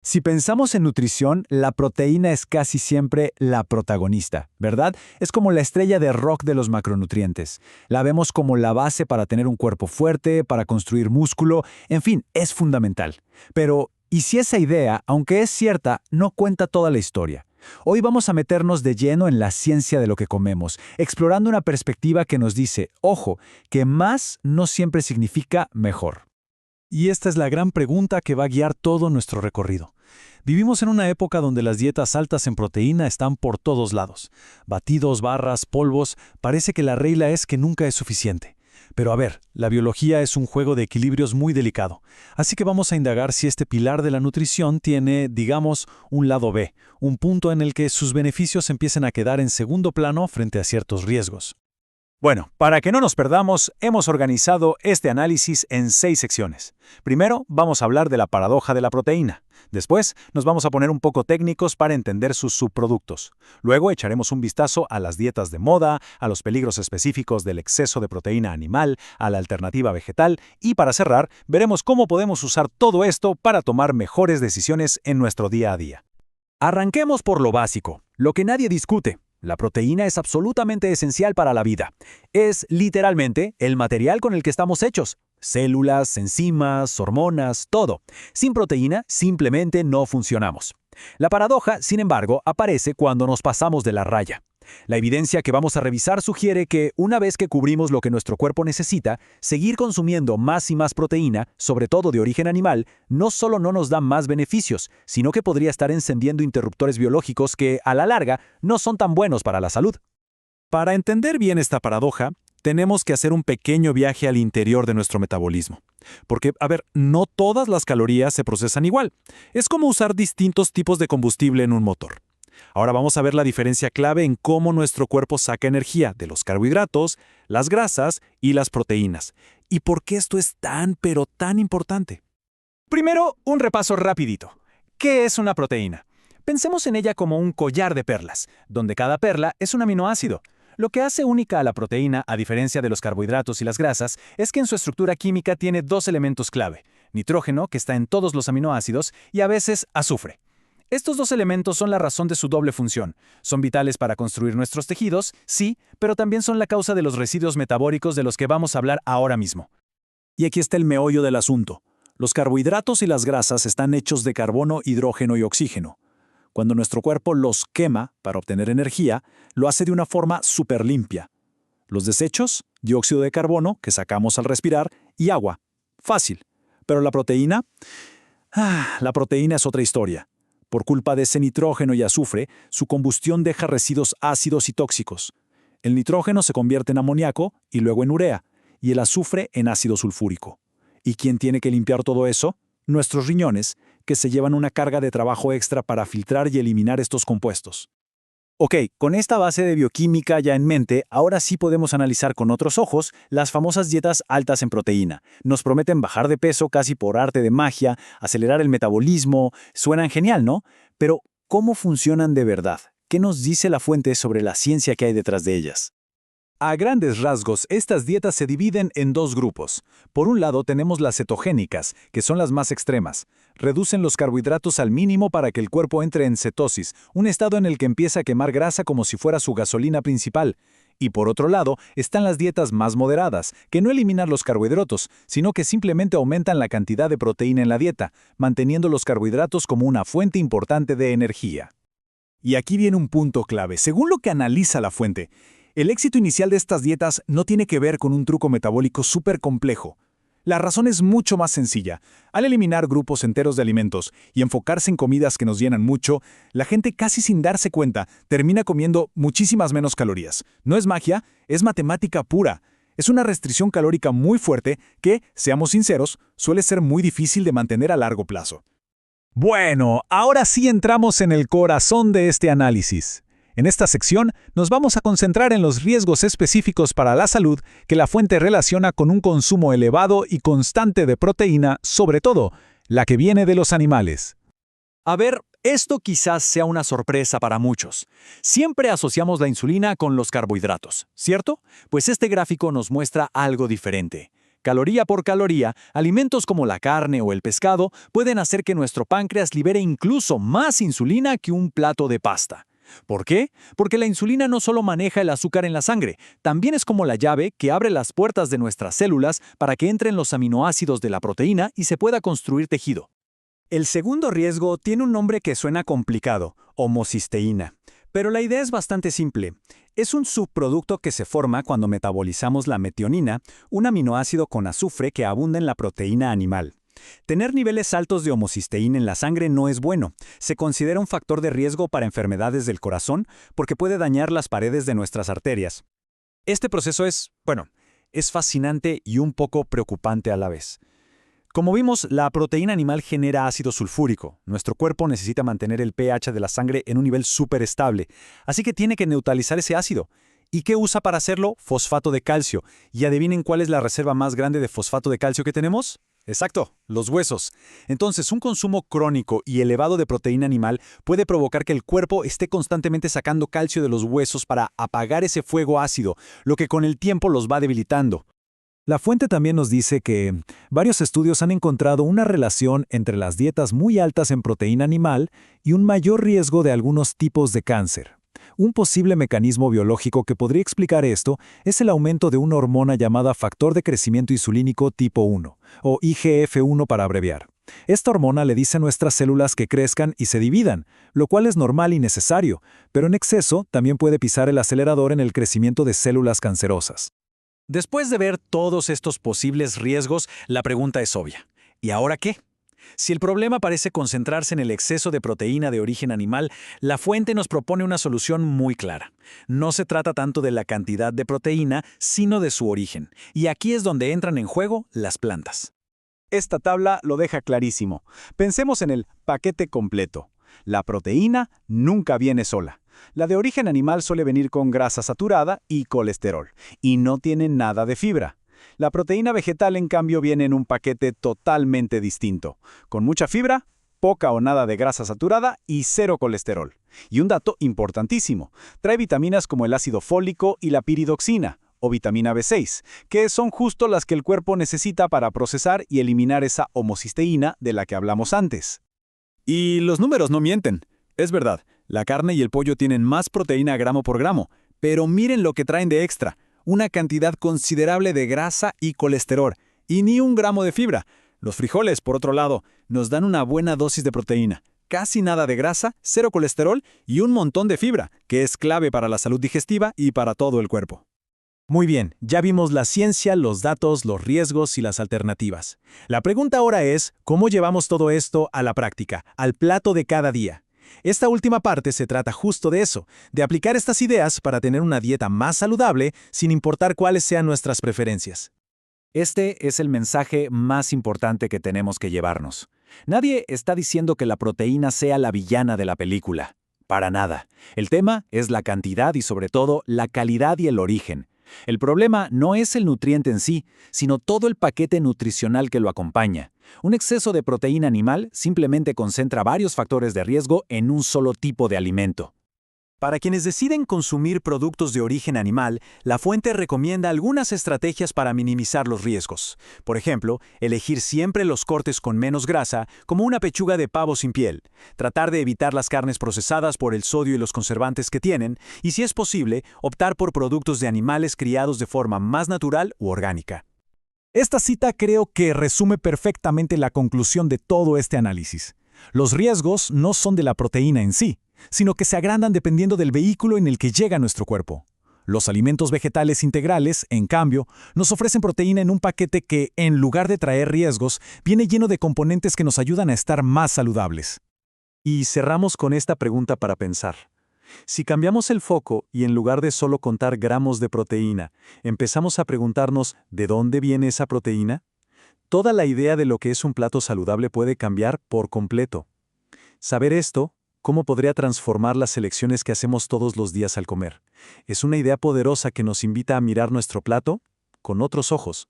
Si pensamos en nutrición, la proteína es casi siempre la protagonista, ¿verdad? Es como la estrella de rock de los macronutrientes. La vemos como la base para tener un cuerpo fuerte, para construir músculo, en fin, es fundamental. Pero, ¿y si esa idea, aunque es cierta, no cuenta toda la historia? Hoy vamos a meternos de lleno en la ciencia de lo que comemos, explorando una perspectiva que nos dice, ojo, que más no siempre significa mejor. Y esta es la gran pregunta que va a guiar todo nuestro recorrido. Vivimos en una época donde las dietas altas en proteína están por todos lados. Batidos, barras, polvos, parece que la regla es que nunca es suficiente. Pero a ver, la biología es un juego de equilibrios muy delicado. Así que vamos a indagar si este pilar de la nutrición tiene, digamos, un lado B, un punto en el que sus beneficios empiecen a quedar en segundo plano frente a ciertos riesgos. Bueno, para que no nos perdamos, hemos organizado este análisis en 6 secciones. Primero, vamos a hablar de la paradoja de la proteína. Después, nos vamos a poner un poco técnicos para entender sus subproductos. Luego, echaremos un vistazo a las dietas de moda, a los peligros específicos del exceso de proteína animal, a la alternativa vegetal y, para cerrar, veremos cómo podemos usar todo esto para tomar mejores decisiones en nuestro día a día. Arranquemos por lo básico, lo que nadie discute. La proteína es absolutamente esencial para la vida. Es, literalmente, el material con el que estamos hechos. Células, enzimas, hormonas, todo. Sin proteína, simplemente no funcionamos. La paradoja, sin embargo, aparece cuando nos pasamos de la raya. La evidencia que vamos a revisar sugiere que, una vez que cubrimos lo que nuestro cuerpo necesita, seguir consumiendo más y más proteína, sobre todo de origen animal, no solo no nos da más beneficios, sino que podría estar encendiendo interruptores biológicos que, a la larga, no son tan buenos para la salud. Para entender bien esta paradoja, tenemos que hacer un pequeño viaje al interior de nuestro metabolismo. Porque, no todas las calorías se procesan igual. Es como usar distintos tipos de combustible en un motor. Ahora vamos a ver la diferencia clave en cómo nuestro cuerpo saca energía de los carbohidratos, las grasas y las proteínas. ¿Y por qué esto es tan, pero tan importante? Primero, un repaso rapidito. ¿Qué es una proteína? Pensemos en ella como un collar de perlas, donde cada perla es un aminoácido. Lo que hace única a la proteína, a diferencia de los carbohidratos y las grasas, es que en su estructura química tiene 2 elementos clave: nitrógeno, que está en todos los aminoácidos, y a veces azufre. Estos 2 elementos son la razón de su doble función. Son vitales para construir nuestros tejidos, sí, pero también son la causa de los residuos metabólicos de los que vamos a hablar ahora mismo. Y aquí está el meollo del asunto. Los carbohidratos y las grasas están hechos de carbono, hidrógeno y oxígeno. Cuando nuestro cuerpo los quema para obtener energía, lo hace de una forma súper limpia. Los desechos, dióxido de carbono, que sacamos al respirar, y agua. Fácil. Pero la proteína... la proteína es otra historia. Por culpa de ese nitrógeno y azufre, su combustión deja residuos ácidos y tóxicos. El nitrógeno se convierte en amoníaco y luego en urea, y el azufre en ácido sulfúrico. ¿Y quién tiene que limpiar todo eso? Nuestros riñones, que se llevan una carga de trabajo extra para filtrar y eliminar estos compuestos. Ok, con esta base de bioquímica ya en mente, ahora sí podemos analizar con otros ojos las famosas dietas altas en proteína. Nos prometen bajar de peso casi por arte de magia, acelerar el metabolismo, suenan genial, ¿no? Pero, ¿cómo funcionan de verdad? ¿Qué nos dice la fuente sobre la ciencia que hay detrás de ellas? A grandes rasgos, estas dietas se dividen en 2 grupos. Por un lado tenemos las cetogénicas, que son las más extremas. Reducen los carbohidratos al mínimo para que el cuerpo entre en cetosis, un estado en el que empieza a quemar grasa como si fuera su gasolina principal. Y por otro lado, están las dietas más moderadas, que no eliminan los carbohidratos, sino que simplemente aumentan la cantidad de proteína en la dieta, manteniendo los carbohidratos como una fuente importante de energía. Y aquí viene un punto clave. Según lo que analiza la fuente, el éxito inicial de estas dietas no tiene que ver con un truco metabólico súper complejo. La razón es mucho más sencilla. Al eliminar grupos enteros de alimentos y enfocarse en comidas que nos llenan mucho, la gente casi sin darse cuenta termina comiendo muchísimas menos calorías. No es magia, es matemática pura. Es una restricción calórica muy fuerte que, seamos sinceros, suele ser muy difícil de mantener a largo plazo. Bueno, ahora sí entramos en el corazón de este análisis. En esta sección nos vamos a concentrar en los riesgos específicos para la salud que la fuente relaciona con un consumo elevado y constante de proteína, sobre todo la que viene de los animales. A ver, esto quizás sea una sorpresa para muchos. Siempre asociamos la insulina con los carbohidratos, ¿cierto? Pues este gráfico nos muestra algo diferente. Caloría por caloría, alimentos como la carne o el pescado pueden hacer que nuestro páncreas libere incluso más insulina que un plato de pasta. ¿Por qué? Porque la insulina no solo maneja el azúcar en la sangre, también es como la llave que abre las puertas de nuestras células para que entren los aminoácidos de la proteína y se pueda construir tejido. El segundo riesgo tiene un nombre que suena complicado, homocisteína. Pero la idea es bastante simple. Es un subproducto que se forma cuando metabolizamos la metionina, un aminoácido con azufre que abunda en la proteína animal. Tener niveles altos de homocisteína en la sangre no es bueno. Se considera un factor de riesgo para enfermedades del corazón porque puede dañar las paredes de nuestras arterias. Este proceso es fascinante y un poco preocupante a la vez. Como vimos, la proteína animal genera ácido sulfúrico. Nuestro cuerpo necesita mantener el pH de la sangre en un nivel súper estable, así que tiene que neutralizar ese ácido. ¿Y qué usa para hacerlo? Fosfato de calcio. ¿Y adivinen cuál es la reserva más grande de fosfato de calcio que tenemos? Exacto, los huesos. Entonces, un consumo crónico y elevado de proteína animal puede provocar que el cuerpo esté constantemente sacando calcio de los huesos para apagar ese fuego ácido, lo que con el tiempo los va debilitando. La fuente también nos dice que varios estudios han encontrado una relación entre las dietas muy altas en proteína animal y un mayor riesgo de algunos tipos de cáncer. Un posible mecanismo biológico que podría explicar esto es el aumento de una hormona llamada factor de crecimiento insulínico tipo 1, o IGF-1 para abreviar. Esta hormona le dice a nuestras células que crezcan y se dividan, lo cual es normal y necesario, pero en exceso también puede pisar el acelerador en el crecimiento de células cancerosas. Después de ver todos estos posibles riesgos, la pregunta es obvia. ¿Y ahora qué? Si el problema parece concentrarse en el exceso de proteína de origen animal, la fuente nos propone una solución muy clara. No se trata tanto de la cantidad de proteína, sino de su origen. Y aquí es donde entran en juego las plantas. Esta tabla lo deja clarísimo. Pensemos en el paquete completo. La proteína nunca viene sola. La de origen animal suele venir con grasa saturada y colesterol, y no tiene nada de fibra. La proteína vegetal, en cambio, viene en un paquete totalmente distinto, con mucha fibra, poca o nada de grasa saturada y cero colesterol. Y un dato importantísimo, trae vitaminas como el ácido fólico y la piridoxina, o vitamina B6, que son justo las que el cuerpo necesita para procesar y eliminar esa homocisteína de la que hablamos antes. Y los números no mienten. Es verdad, la carne y el pollo tienen más proteína gramo por gramo, pero miren lo que traen de extra. Una cantidad considerable de grasa y colesterol, y ni un gramo de fibra. Los frijoles, por otro lado, nos dan una buena dosis de proteína, casi nada de grasa, cero colesterol y un montón de fibra, que es clave para la salud digestiva y para todo el cuerpo. Muy bien, ya vimos la ciencia, los datos, los riesgos y las alternativas. La pregunta ahora es, ¿cómo llevamos todo esto a la práctica, al plato de cada día? Esta última parte se trata justo de eso, de aplicar estas ideas para tener una dieta más saludable sin importar cuáles sean nuestras preferencias. Este es el mensaje más importante que tenemos que llevarnos. Nadie está diciendo que la proteína sea la villana de la película. Para nada. El tema es la cantidad y sobre todo la calidad y el origen. El problema no es el nutriente en sí, sino todo el paquete nutricional que lo acompaña. Un exceso de proteína animal simplemente concentra varios factores de riesgo en un solo tipo de alimento. Para quienes deciden consumir productos de origen animal, la fuente recomienda algunas estrategias para minimizar los riesgos. Por ejemplo, elegir siempre los cortes con menos grasa, como una pechuga de pavo sin piel. Tratar de evitar las carnes procesadas por el sodio y los conservantes que tienen, y si es posible, optar por productos de animales criados de forma más natural u orgánica. Esta cita creo que resume perfectamente la conclusión de todo este análisis. Los riesgos no son de la proteína en sí, sino que se agrandan dependiendo del vehículo en el que llega a nuestro cuerpo. Los alimentos vegetales integrales, en cambio, nos ofrecen proteína en un paquete que, en lugar de traer riesgos, viene lleno de componentes que nos ayudan a estar más saludables. Y cerramos con esta pregunta para pensar. Si cambiamos el foco y en lugar de solo contar gramos de proteína, empezamos a preguntarnos ¿de dónde viene esa proteína? Toda la idea de lo que es un plato saludable puede cambiar por completo. Saber esto, ¿cómo podría transformar las elecciones que hacemos todos los días al comer? Es una idea poderosa que nos invita a mirar nuestro plato con otros ojos.